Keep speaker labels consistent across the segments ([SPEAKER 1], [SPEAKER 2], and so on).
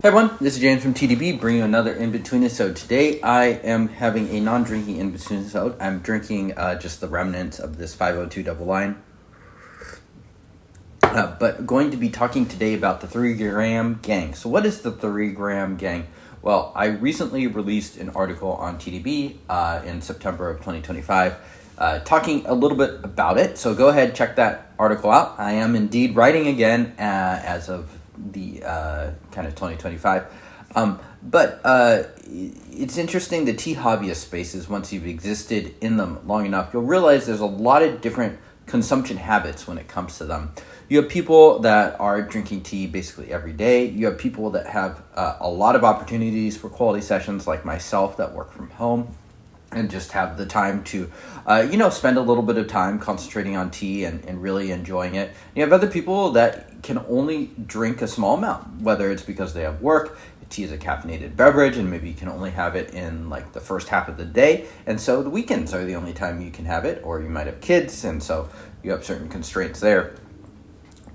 [SPEAKER 1] Hey everyone, this is James from TDB bringing you another Inbetweenisode. Today I am having a non-drinking Inbetweenisode. I'm drinking just the remnants of this 502 double line. But going to be talking today about the 3 gram gang. So what is the 3 gram gang? Well, I recently released an article on TDB in September of 2025 talking a little bit about it. So go ahead, check that article out. I am indeed writing again as of the kind of 2025. But it's interesting, the tea hobbyist spaces, once you've existed in them long enough, you'll realize there's a lot of different consumption habits when it comes to them. You have people that are drinking tea basically every day. You have people that have a lot of opportunities for quality sessions like myself that work from home and just have the time to, spend a little bit of time concentrating on tea and really enjoying it. You have other people that can only drink a small amount, whether it's because they have work. Tea is a caffeinated beverage, and maybe you can only have it in like the first half of the day, and so the weekends are the only time you can have it, or you might have kids, and so you have certain constraints there.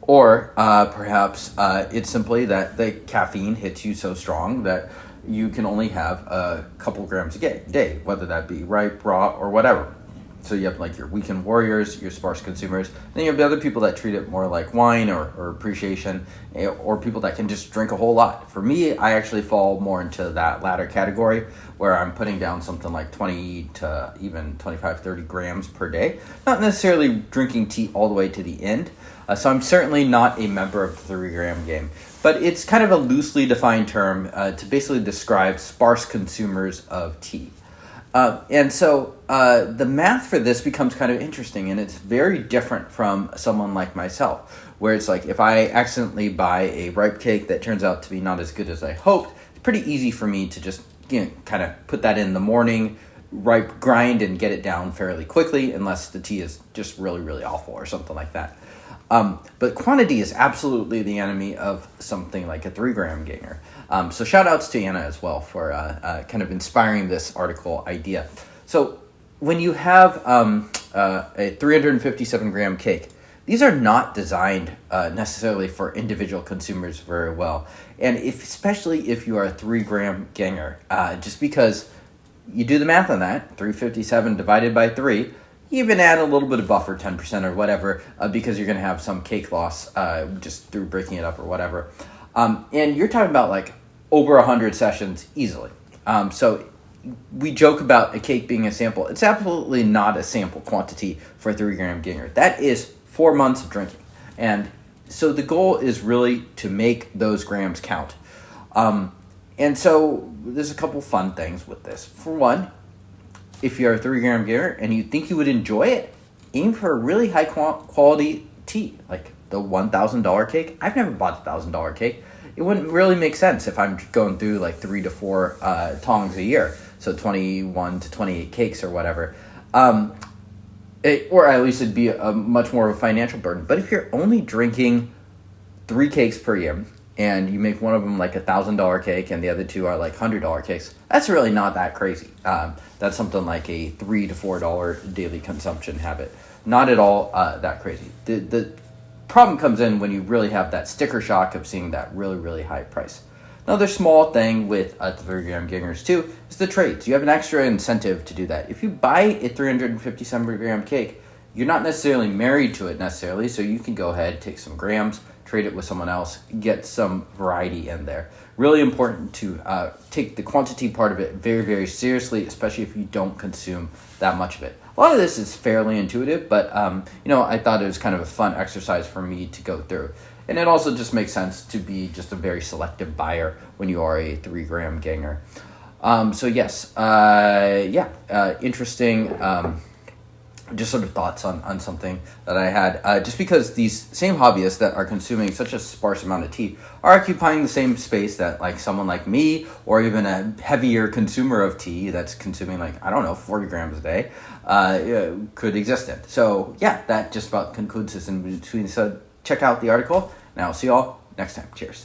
[SPEAKER 1] Or perhaps it's simply that the caffeine hits you so strong that you can only have a couple grams a day, whether that be ripe, raw, or whatever. So you have like your weekend warriors, your sparse consumers. Then you have the other people that treat it more like wine or appreciation, or people that can just drink a whole lot. For me, I actually fall more into that latter category where I'm putting down something like 20 to even 25, 30 grams per day. Not necessarily drinking tea all the way to the end. So I'm certainly not a member of the 3 gram game. But it's kind of a loosely defined term to basically describe sparse consumers of tea. And so the math for this becomes kind of interesting, and it's very different from someone like myself, where it's like if I accidentally buy a ripe cake that turns out to be not as good as I hoped, it's pretty easy for me to just kind of put that in the morning, ripe grind, and get it down fairly quickly, unless the tea is just really, really awful or something like that. But quantity is absolutely the enemy of something like a 3 gram ganger. So shout outs to Anna as well for kind of inspiring this article idea. So when you have a 357 gram cake, these are not designed necessarily for individual consumers very well. And especially if you are a 3 gram ganger, just because you do the math on that, 357 divided by 3, you even add a little bit of buffer, 10% or whatever, because you're going to have some cake loss just through breaking it up or whatever. And you're talking about like over 100 sessions easily. So we joke about a cake being a sample. It's absolutely not a sample quantity for a 3 gram ganger. That is 4 months of drinking. And so the goal is really to make those grams count. And so there's a couple fun things with this. For one, if you're a 3 gram ganger and you think you would enjoy it, aim for a really high quality tea, like the $1,000 cake. I've never bought a $1,000 cake. It wouldn't really make sense if I'm going through like 3 to 4 tongs a year, so 21 to 28 cakes or whatever. Or at least it'd be a much more of a financial burden. But if you're only drinking 3 cakes per year, and you make one of them like a $1,000 cake and the other 2 are like $100 cakes, that's really not that crazy. That's something like a $3 to $4 daily consumption habit. Not at all that crazy. The problem comes in when you really have that sticker shock of seeing that really, really high price. Another small thing with 3 gram gangers too is the trades. You have an extra incentive to do that. If you buy a 357 gram cake, you're not necessarily married to it necessarily, so you can go ahead, take some grams, trade it with someone else, get some variety in there. Really important to take the quantity part of it very, very seriously, especially if you don't consume that much of it. A lot of this is fairly intuitive, but I thought it was kind of a fun exercise for me to go through. And it also just makes sense to be just a very selective buyer when you are a 3 gram ganger. Interesting. Just sort of thoughts on something that I had. Just because these same hobbyists that are consuming such a sparse amount of tea are occupying the same space that like someone like me, or even a heavier consumer of tea that's consuming 40 grams a day, could exist in. So yeah, that just about concludes this in between. So check out the article, and I'll see you all next time. Cheers.